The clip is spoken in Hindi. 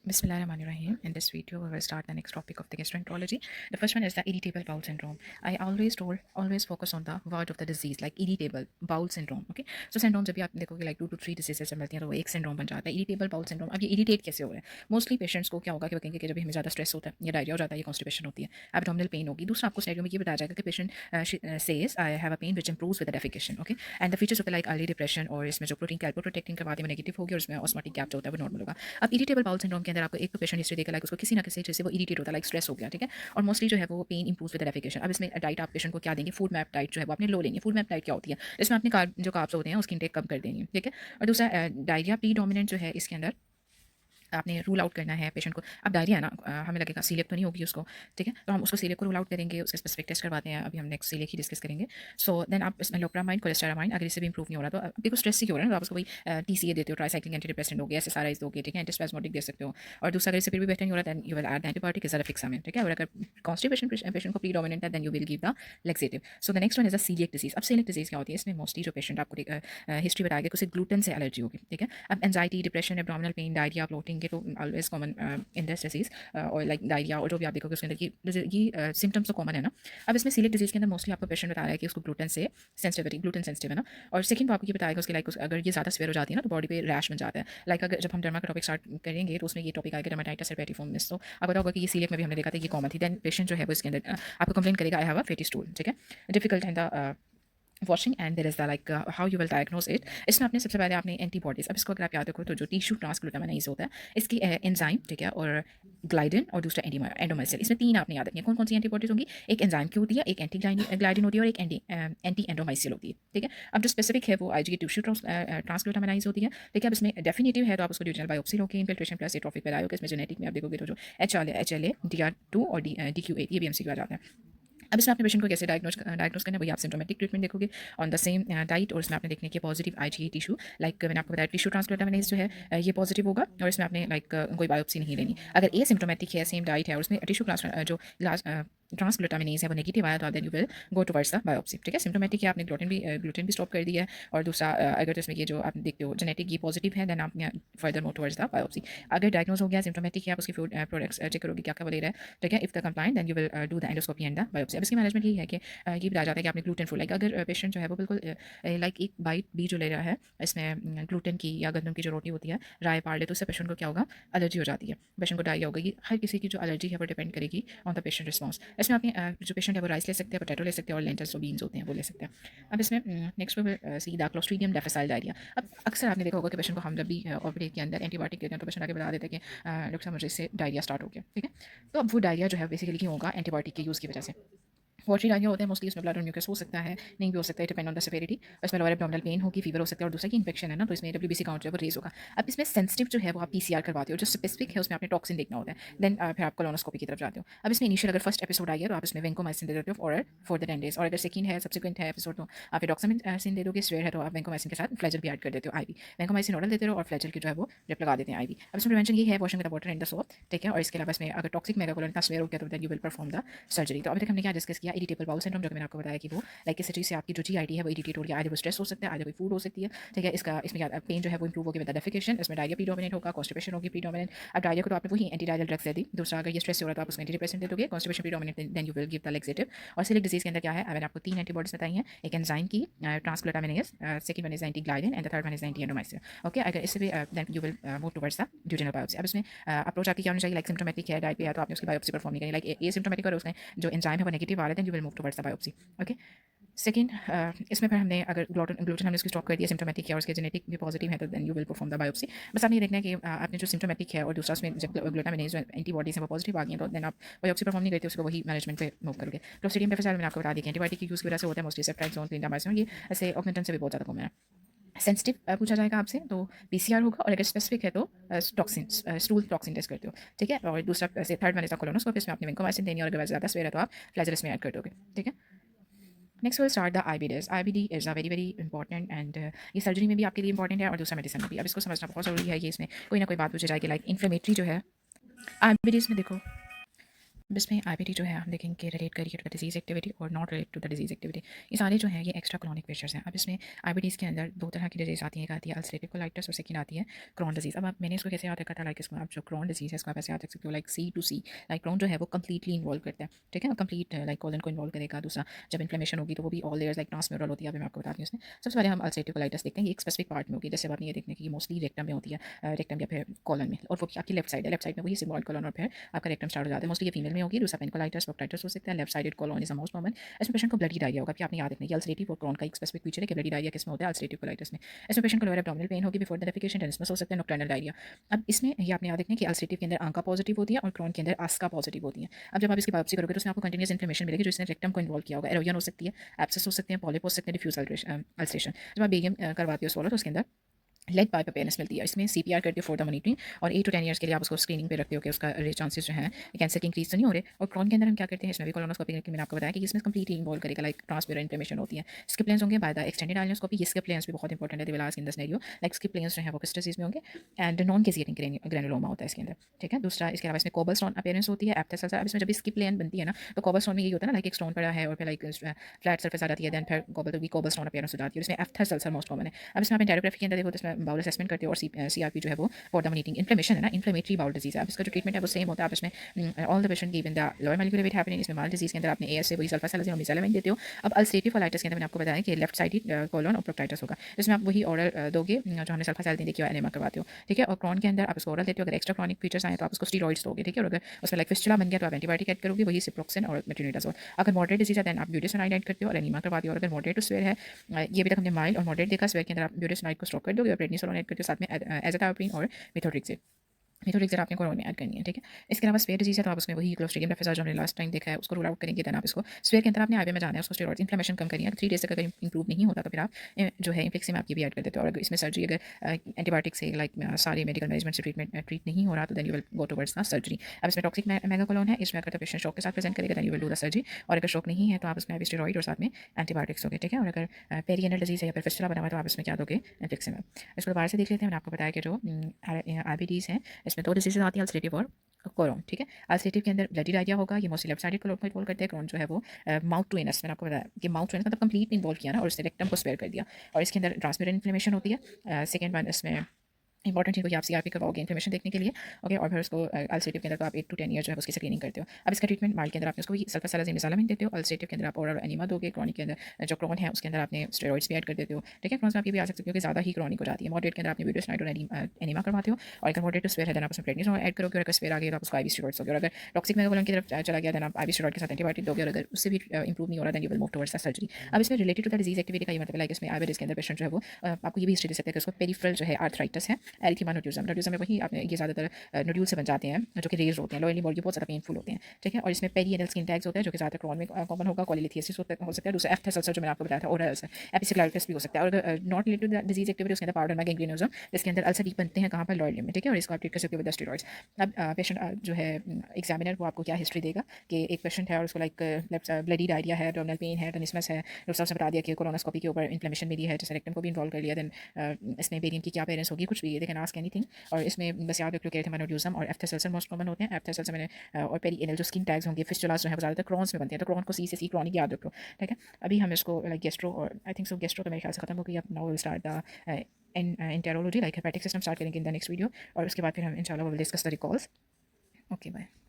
Bismillahirrahmanirrahim. In this video, we will start the next topic of the gastroenterology. The first one is the irritable bowel syndrome. I always focus on the word of the disease, like irritable bowel syndrome. Okay, so syndrome जब भी आप देखोगे like 2 to 3 diseases से मिलती हैं तो वो एक syndrome बन जाता है irritable bowel syndrome. अब ये irritate कैसे हो रहा है? Mostly patients को क्या होगा कि वो कहेंगे कि जब भी हमें ज़्यादा स्ट्रेस होता है या डायरिया हो जाता है या कॉन्स्टिपेशन होती है, abdominal पेन होगी. दूसरा आपको स्लाइड में ये बताया जाएगा कि patient says I have a pain which improves with the defecation. Okay, and the features होते हैं like early depression और इसमें जो प्रोटीन कैल्पोप्रोटेक्टिन करवाते हैं वो नेगेटिव होगी और इसमें ऑस्मोटिक गैप जो होता है वो नॉर्मल होगा. अब इरिटेबल बाउल सिंड्रोम के अंदर आपको एक तो पेशेंट हिस्ट्री देगा लाइक उसको किसी ना किसी चीज़ से वो इरिटेट होता है लाइक स्ट्रेस हो गया, ठीक है. और मोस्टली जो है वो पेन इंप्रूव्स विद डेफिकेशन. अब इसमें डाइट आप पेशेंट को क्या देंगे, फूड मैप डाइट जो है वो आपने लो लेंगे. फूड मैप डाइट क्या होती है, इसमें आपने जो कार्ब्स होते हैं उसकी इंटेक कम कर देनी है, ठीक है. और दूसरा डायरिया प्री डोमिनेंट जो है इसके अंदर आपने रूल आउट करना है पेशेंट को. अब डायरिया है ना, हमें लगेगा सीलियक तो नहीं होगी उसको, ठीक है, तो हम उसको सीलियक को रूल आउट करेंगे, उसके स्पेसिफिक टेस्ट करवाते हैं. अभी हम नेक्स्ट सीलियक ही डिस्कस करेंगे. सो देन आप इसमें लोप्रामाइन कोलेस्टेरामाइन अगर इससे भी इंप्रूव नहीं हो रहा तो आपको को स्ट्रेस ही हो रहा है ना, तो आप उसको वही टीसीए देते हो, ट्राइसाइक्लिक एंटी डिप्रेसेंट हो गया, एसएसआरआईज दोगे, ठीक है, एंटीस्पैस्मोटिक दे सकते हो. और दूसरा अगर इससे फिर भी बेटर नहीं हो रहा then you will add antibiotic एजाफिक्सामिन, ठीक है. और अगर कॉन्स्टिपेशन पेशेंट को प्री डोमिनेंट है then you will give the laxative. So the next one is a celiac disease. अब सीलियक डिजीज क्या होती है, इसमें मोस्टली जो पेशेंट आपको हिस्ट्री बताएगा कि उसे ग्लूटेन से एलर्जी होगी, ठीक है. अब anxiety, depression, abdominal pain, diarrhoea, bloating, ये तो always common in this disease. और लाइक डायरिया और जो भी आप देखोगे उसके अंदर ये सिम्टम्स तो कॉमन है ना. अब इसमें सीलियक डिजीज के अंदर मोस्टली आपको पेशेंट बता रहा है कि उसको ग्लूटेन से सेंसिटिविटी, ग्लूटेन सेंसिटिव है ना. और सेकंड आपको ये बताएगा उसके लाइक अगर ये ज़्यादा स्वेयर हो जाती है ना तो बॉडी पे रैश बन जाता है. लाइक अगर जब हम डर्मा का टॉपिक स्टार्ट करेंगे तो उसमें ये टॉपिक आएगा डर्माटाइटिस एपिडेर्मिस. तो अब बताओगे कि ये सीलियक में भी हमने देखा था ये कॉमन थी. देन पेशेंट जो है वो इसके अंदर आपको कंप्लेन करेगा आई हैव अ फेटी स्टूल, ठीक है. Difficult in the washing and there is the like how you will diagnose it. इसमें आपने सबसे पहले आपने एंटीबॉडीज, अब इसको अगर आप याद रखो तो जो टिश्यू ट्रांसग्लूटामाइनेज होता है इसकी एंजाइम, ठीक है, और ग्लाइडिन और दूसरा एंडोमाइसिल, इसमें तीन आपने याद रखनी है. कौन कौन सी एंटीबॉडीज होंगी, एक एंजाइम की होती है, एक एंटी ग्लाइडिन होती है और एक एंटी एंडोमाइसिल होती है, ठीक है. अब जो स्पेसिफिक है वो आईजी टिश्यू ट्रांसग्लूटामाइनेज होती है, ठीक है. अब इसमें डेफिनेटिव है तो आप उसको ड्यूजनल बायोप्सी लोगे, इन्फिल्ट्रेशन प्लस एट्रोफिक पेरायो. इसमें जेनेटिक में आप देखोगे तो जो HLA DR2 और DQ8 ये भी एमसीक्यू आ जाता है. अब इसमें अपने पेशेंट को कैसे डायग्नोज करना है, वही आप सिम्टोमेटिक ट्रीटमेंट देखोगे ऑन द सेम डाइट. और इसमें आपने देखने की पॉजिटिव आईजीए टिश्यू, लाइक मैंने आपको बताया टिश्यू ट्रांसग्लूटामाइनेज जो है ये पॉजिटिव होगा. और इसमें आपने लाइक कोई बायोप्सी नहीं लेनी. अगर ए सिम्टोमेटिक है, सेम डाइट है और उसमें टिश्यू जो ट्रांसग्लूटामाइनेज है वो नेगेटिव आया तो then you will go towards the biopsy, ठीक है. सिम्टोमेटिक है, आपने ग्लूटेन भी स्टॉप कर दिया है. और दूसरा अगर तो इसमें ये जो आप देखते हो जेनेटिक ये पॉजिटिव है देन आप further move towards the biopsy. अगर डायग्नोज हो गया सिम्टोमेटिक है, आप उसकी फूड प्रोडक्ट्स चेक करोगे क्या क्या ले रहा है, ठीक है. If the complaint then you will do the endoscopy and the biopsy. अब इसकी मैनेजमेंट यही है कि ये बताया जाता है कि आपने ग्लूटेन फ्री, लाइक अगर पेशेंट जो है वो बिल्कुल लाइक एक बाइट भी जो ले रहा है इसमें ग्लूटेन की या गंदम की जो रोटी होती है राय पार ले तो उससे पेशेंट को क्या होगा, एलर्जी हो जाती है, पेशेंट को डायरिया होगा. ये हर किसी की जो एलर्जी है वो डिपेंड करेगी ऑन द पेशेंट रिस्पॉन्स. इसमें आपने जो पेशेंट है वो राइस ले सकते हैं, पोटैटो ले सकते हैं और लेंटल्स जो बीन्स होते हैं वो ले सकते हैं. अब इसमें नेक्स्ट में सीधा क्लोस्ट्रीडियम डिफिसाइल डायरिया. अब अक्सर आपने देखा होगा कि पेशेंट को हम जब भी ऑपरेट के अंदर एंटीबायोटिक देते हैं तो पेशेंट आके बता देते हैं कि डॉक्टर साहब मुझे इससे डायरिया स्टार्ट हो गया, ठीक है. तो अब वो डायरिया जो है बेसिकली क्यों होगा, एंटीबायोटिक के यूज़ की वजह से. वॉटरी डायरिया होते हैं मोस्टली, उसमें ब्लड और म्यूकस हो सकता है, नहीं भी हो सकता है, डिपेंड ऑन द सेवेरिटी. इसमें लोअर एब्डोमिनल पेन होगी, फीवर हो सकता है और दूसरा की इन्फेक्शन है ना तो इसमें WBC काउंट जो है वो रेज होगा. अब इसमें सेंसिटिव जो है वो आप PCR करवाते हो, जो स्पेसिफिक है उसमें आपने टॉक्सिन देखना होता है. देन फिर आप कोलोनोस्कोपी की तरफ जाते हो. अब इसमें इनिशियल अगर फर्स्ट एपिसोड आई है तो आप इसमें वेंकोमाइसिन दे देते हो फॉर द 10 डेज. और अगर सेकंड है सब्सिक्वेंट है एपिसोड तो आप फिर डॉक्सामिन दे दोगे. स्वेयर है तो आप वेंकोमाइसिन के साथ फ्लैजल भी ऐड कर देते हो IV. वेंकोमाइसिन ओरल देते हो और फ्लैजल की जो है वो ड्रिप लगा देते हैं IV. अब इसमें प्रिवेंशन ये है washing with water and the soap, ठीक है. और इसके अलावा इसमें अगर टॉक्सिक मेगाकोलोन का स्वेयर हो गया तो then you will perform the surgery. तो अभी तक हमने क्या डिस्कस किया, इरिटेबल बाउल सिंड्रोम जो कि मैंने आपको बताया कि वो लाइक किसी चीज़ से आपकी जो GIT है वो इरिटेट हो रही है, आधे वो स्ट्रेस हो सकता है, आधे कोई फूड हो सकती है, ठीक है. इसमें क्या पेन जो है वो इंप्रूव होगी विद द डेफिकेशन. इसमें डायरिया प्रीडोमिनेट होगा, कॉन्स्टिपेशन होगी प्रीडोमिनेंट. अब डायरिया को तो आपने वही एंटी डायरियल ड्रग्स दे दी. दूसरा अगर ये स्ट्रेस हो रहा है तो आप उसको एंटी डिप्रेसेंट दे दोगे. Constipation predominant then you will give the laxative. और सिलिक डिजीज के अंदर क्या है, मैंने आपको 3 एंटीबॉडीज बताई हैं, एक एंजाइम की transglutaminase, second one is anti gliadin and the third one is anti endomysin, okay. अगर इससे भी then you will move towards the duodenal biopsy. अब इसमें अप्रोच आपकी क्या होनी चाहिए, लाइक सिम्टोमेटिक है, डाइट पे है तो आपने उसकी बायोप्सी परफॉर्म नहीं करनी. लाइक ए सिम्टोमेटिक और उसने जो एंजाइम है वो नेगेटिव आ रहा है then you will move towards the biopsy, okay. Second इसमें फिर हमने अगर ग्लूटेन हमने उसकी स्टॉप कर दिया, सिम्टोमेटिक है और उसके जेनेटिक भी पॉजिटिव है तो then you will perform the biopsy. बस आपने ये देखना है कि आपने जो सिम्टोमेटिक है और दूसरा उसमें जब ग्लूटामाइनेज एंटीबॉडीज हैं वो पॉजिटिव आ गई हैं तो देन आप बायोप्सी परफॉर्म नहीं करते, उसको वही मैनेजमेंट पे मूव करोगे. क्लोस्ट्रीडियम डिफिसाइल मैंने आपको बता दिया कि एंटीबायोटिक की यूज़ की वजह से होता है, मोस्टली सेफ्ट्राइक्सोन, क्लिंडामाइसिन, ये ऐसे ऑगमेंटन से भी बहुत ज़्यादा कॉमन है. सेंसिटिव पूछा जाएगा आपसे तो PCR होगा और अगर स्पेसिफिक है तो टॉक्सिन स्टूल टॉक्सिन टेस्ट करते हो, ठीक है. और दूसरा ऐसे थर्ड वन इज कोलोनोस्कोपी, इसमें आपने वेंकोमाइसिन देनी और अगर ज़्यादा स्वेयर है तो आप फ्लैजल में ऐड कर दोगे, ठीक है. Next will start the IBDs. IBD is a very very important and ये सर्जरी में भी आपके लिए इंपॉर्टेंट है और दूसरा मेडिसिन में भी. अब इसको समझना बहुत ज़रूरी है, ये इसमें कोई ना कोई बात पूछी जाएगी लाइक इन्फ्लेमेटरी जो है IBDs में देखो अब इसमें आईबीडी जो है हम देखेंगे कि रिलेट करिए टू द डिजीज एक्टिविटी और not relate to the disease activity. ये सारे जो है ये एक्स्ट्रा क्रॉनिक फीचर्स हैं। अब इसमें आईबीडीज़ के अंदर दो तरह की डिजीज आती है, एक आती है अल्सरेटिव कोलाइटिस और सेकंड आती है क्रॉन डिजीज। अब आप मैंने इसको कैसे याद रखा था, लाइक इसको आप जो क्रॉन डिजीज है इसको आप ऐसे याद रख सकते हो like C to C. Like Crohn जो है वो कंप्लीटली इन्वॉल्व करता है, ठीक है, कंप्लीट लाइक कॉलन को इन्वॉल्व करेगा। दूसरा जब इन्फ्लेमेशन होगी तो वो भी ऑल लेयर्स लाइक ट्रांसम्यूरल होती है। अभी मैं आपको बताती हूँ इसमें सबसे पहले हम अल्सरेटिव कोलाइटिस देखते हैं। ये एक स्पेसिफिक पार्ट में होगी, जैसे आपने ये देखने की मोस्टली रेक्टम में होती है, रेक्टम या फिर कॉलन में, और वो आपकी लेफ्ट साइड है, लेफ्ट साइड में वही सिम्बॉइड कॉलन और फिर आपका रेक्टम स्टार्ट हो जाता है। मोस्टली ये फीमेल में होगी। दूसरा पेनिकुलाइटिस प्रोक्टाइटिस हो सकता है। Left sided colon is the most common. इसमें पेशेंट को ब्लडी डायरिया होगा, कि आपने याद रखना है अल्सरेटिव और क्रॉन का एक स्पेसिफिक फीचर है कि ब्लडी डायरिया किसमें होता है, अल्सरेटिव कोलाइटिस में। इसमें पेशेंट को लोअर एब्डोमिनल पेन होगी बिफोर द डेफिकेशन, टेनिसमस हो सकता है, नॉक्टर्नल डायरिया। अब इसमें ये आपने याद रखना है कि अल्सरेटिव के अंदर आंका पॉजिटिव होती है और क्रॉन के अंदर आस्का पॉजिटिव होती है। अब जब आप इसकी बायोप्सी करोगे तो उसमें आपको कंटिन्यूस इन्फ्लेमेशन मिलेगी, जो इसने रेक्टम को इन्वॉल्व किया होगा। एरोजन हो सकती है, एब्सेस हो सकते हैं, पॉलिप हो सकते हैं, डिफ्यूज अल्सरेशन। जब आप बेगियम करवाती हो स्वॉलो तो उसके अंदर लेड पाइप अपेयरेंस मिलती है। इसमें सीपीआर करती है फॉर द मॉनिटरिंग, और 8 to 10 ईयर्स के लिए आप उसको स्क्रीनिंग पे रखते हो कि उसका चांसेस जो हैं कैंसर के इंक्रीज तो नहीं हो रहे। और क्रॉन के अंदर हम क्या करते हैं, इसमें भी कोलोनोस्कोपी करके मैंने आपको बताया कि इसमें कंप्लीटली इन्वॉल्व करेगा, लाइक ट्रांसपेरेंट इन्फ्लेमेशन होती है। स्किप प्लेन्स होंगे बाय द एक्सटेंडेड आइलोस्कोपी। ये स्किप प्लेन्स भी बहुत इंपॉर्टेंट है, they will ask in the scenario, like skip planes जो है वो किस डिजीज में होंगे, एंड नॉन केसिएटिंग ग्रेनुलोमा होता है इसके अंदर, ठीक है। दूसरा इसके अलावा इसमें कोबल स्टोन अपेयरेंस होती है, एप्थस अल्सर। अब इसमें जब स्किप प्लेन बनती है ना तो कोबल स्टोन में ये होता है ना, लाइक एक स्टोन पड़ा है और फिर लाइक फ्लैट सर्फेस आ जाती है, देन फिर कोबल स्टोन अपेयरेंस हो जाती है। इसमें एप्थस अल्सर मोस्ट कॉमन है। अब इसमें आप एंटेरोग्राफी के अंदर देखो तो इसमें बाउल असेसमेंट करते हो, और सीआरपी जो है वो फॉर द मॉनिटरिंग। इन्फ्लेमेशन है ना, इन्फ्लेमेटरी बाउल डिजीज है। अब इसका जो ट्रीटमेंट है वो सेम होता है। आप इसमें all the patient given the lower molecular weight happening. इसमें माल डिजीज के अंदर आपने एएस से वही सल्फासालाजिन और मेसालामाइन देते हो। अब अल्सरेटिव कोलाइटिस के अंदर मैंने आपको बताया कि लेफ्ट साइडेड कोलन और प्रोक्टाइटिस होगा, इसमें आप वही ऑरल दोगे जो हमने सल्फासालाजिन देखी और एनेमा करवाते हो, ठीक है। और क्रॉन के अंदर आप उसको ऑरल देते हो। अगर एक्स्ट्रा क्रॉनिक फीचर्स आए तो आप उसको स्टीरॉइड्स दोगे, ठीक है। और अगर उसमें लाइक फिस्टुला बन गया तो आप एंटीबायोटिक ऐड करोगे, वही सिप्रोक्सिन और मेट्रोनिडाजोल। अगर मॉडरेट डिजीज है देन आप ब्यूटेसोनाइड ऐड करते हो और एनीमा करवाते हो। और अगर मॉडरेट टू स्वेयर है, ये भी तक हमने माइल्ड और मॉडरेट देखा, स्वेयर के अंदर आप ब्यूटेसोनाइड को स्टॉप कर दोगे और प्रेडनिसोलोन ऐड करते हो, साथ में एज़ाथायोप्रिन और मिथोट्रिक्सिड। मिथोट्रिक्सिड आपने कोरोना में ऐड करनी है, ठीक है। इसके अलावा स्वेयर डिजीज है तो आप उसमें वही क्लोस्ट्रीडियम डिफिकल्टा जो हमने लास्ट टाइम देखा है उसको रूल आउट करेंगे। देन आप इसको स्वेयर के अंदर आपने आईवी में जाना है, उसको स्टेरॉइड्स इन्फ्लेमेशन कम करनी है। 3 डेज तक अगर इंप्रूव नहीं होता तो फिर आप जो है इम्प्लिक्सी में आपकी भी ऐड कर देते हो। और अगर इसमें सर्जरी, अगर एंटीबायोटिक से लाइक सारे मेडिकल मैनेजमेंट से ट्रीट नहीं हो रहा तो then you will go towards the surgery. अब इसमें टॉक्सिक मेगाकोलोन है, इसमें अगर पेशेंट शॉक के साथ प्रेजेंट करेगा then you will do the surgery. और अगर शॉक नहीं है तो आप उसमें भी स्टेरॉइड और साथ में एंटीबायोटिक्स दोगे, ठीक है। और अगर पेरिएनल डिजीज है या फिर फिस्टुला बना हुआ तो आप इसमें क्या दोगे, इम्प्लिक्सी में। इसको दोबारा से देख लेते हैं। मैंने आपको बताया कि जो आईबीडीज हैं इसमें 2 डिजीजेज आती है, अल्सरेटिव और कोरोन, ठीक है। अल्सरेटिव के अंदर ब्लडी डायरिया होगा, ये मोस्टली लेफ्ट साइडेड को इन्वॉल्व करते हैं। क्रॉन जो है वो माउथ टू एनस, मैंने आपको बताया कि माउथ टू एनस मतलब कंप्लीट इन्वॉल्व किया ना, और इसने रेक्टम को स्पेयर कर दिया। और इसके अंदर ट्रांसपेरेंट इन्फ्लेमेशन होती है। सेकेंड वन इसमें इंपॉर्टेंट चीज़ को आप सीआरपी करवाओगे इन्फॉर्मेशन देखने के लिए, ओके। और फिर उसको अल्सरेटिव के अंदर तो आप 8 to 10 ईयर जो है उसकी स्क्रीनिंग करते हो। अब इसका ट्रीटमेंट माइल्ड के अंदर आपने उसको सल्फासालाजिन मेसालामाइन देते हो। अल्सरेटिव के अंदर आप ओरल एनीमा दोगे। क्रॉनिक के अंदर जो क्रॉन है उसके अंदर आपने स्टेरॉइड्स भी ऐड कर देते हो, ठीक है। क्रॉन में आप ये भी आ सकते हो कि ज़्यादा ही क्रॉनिक हो जाती है। मॉडरेट के अंदर आपने ब्यूटेसोनाइड और एनीमा करवाते हो। और अगर मॉडरेट टू स्वेयर है देन आप उसमें प्रेडनिसोलोन ऐड करोगे। और अगर स्वेयर आ गया तो आप उसको आईवी स्टेरॉइड्स दोगे। और अगर टॉक्सिक मेगाकोलोन की तरफ चला गया देन आप आईवी स्टेरॉइड के साथ एंटीबायोटिक दोगे। और अगर उससे भी इंप्रूव नहीं हो रहा then you will move towards the surgery. अब इसमें related to the disease activity का ये मतलब लाइक इसमें आईवी के अंदर पेशेंट जो है वो आपको ये भी हिस्ट्री दे सकते हैं कि उसको पेरिफेरल जो है आर्थराइटिस है, एरिथेमा नोड्यूसम। नोड्यूसम में वही आपने ये ज़्यादातर नोड्यूल से बन जाते हैं जो कि रेज होते हैं, लोअर लिम्ब बहुत ज़्यादा पेनफुल होते हैं, ठीक है। और इसमें पेरिएनल स्किन टैग्स होते हैं जो कि ज़्यादातर क्रॉन में कॉमन होगा। कॉलीलिथियासिस हो सकता है। दूसरा एफ्थस अल्सर जो मैंने आपको बताया था, ओरल अल्सर, एपिसिक्लाइटिस भी हो सकता है। और अगर not related to the disease activity उसके अंदर पाउडर गैंग्रीनोसम, जिसके अंदर अल्सर भी बनते हैं कहाँ पर, लोअर लिम्ब में, ठीक है। और इसको आप ट्रीट कर सकते हो विद द स्टेरॉइड्स। अब पेशेंट जो है एग्जामिनर वो आपको क्या हिस्ट्री देगा कि एक पेशेंट है और उसको लाइक ब्लडी डायरिया है, एब्डोमिनल पेन है, टेनिसमस है। डॉक्टर साहब से बता दिया कि कोलोनोस्कोपी के ऊपर इन्फ्लेमेशन मिली है, जैसे रेक्टम को भी इन्वॉल्व कर लिया। देन इसमें बेरियम की क्या पेरेंट्स होगी, कुछ भी, दे कैन आस्क एनीथिंग। और इसमें बस याद रख लो कि एरिथेमा नोड्यूसम और एफ्थस अल्सर मोस्ट कॉमन होते हैं। एफ्थस अल्सर मैंने और पेरिएनल जो स्किन टैग्स होंगे, फिस्टुलास जो है वो ज़्यादातर क्रॉन्स में बनते हैं, तो क्रॉन को सी से सी क्रॉनिक याद रखो, ठीक है। अभी हम इसको लाइक गेस्ट्रो, और आई थिंक सो गेस्ट्रो तो मेरे ख्याल से खत्म हो गई। अब now will start the enterology, like hepatic system start करेंगे इन द नेक्स्ट वीडियो। और उसके बाद फिर हम इंशाल्लाह will discuss the recalls. Okay bye.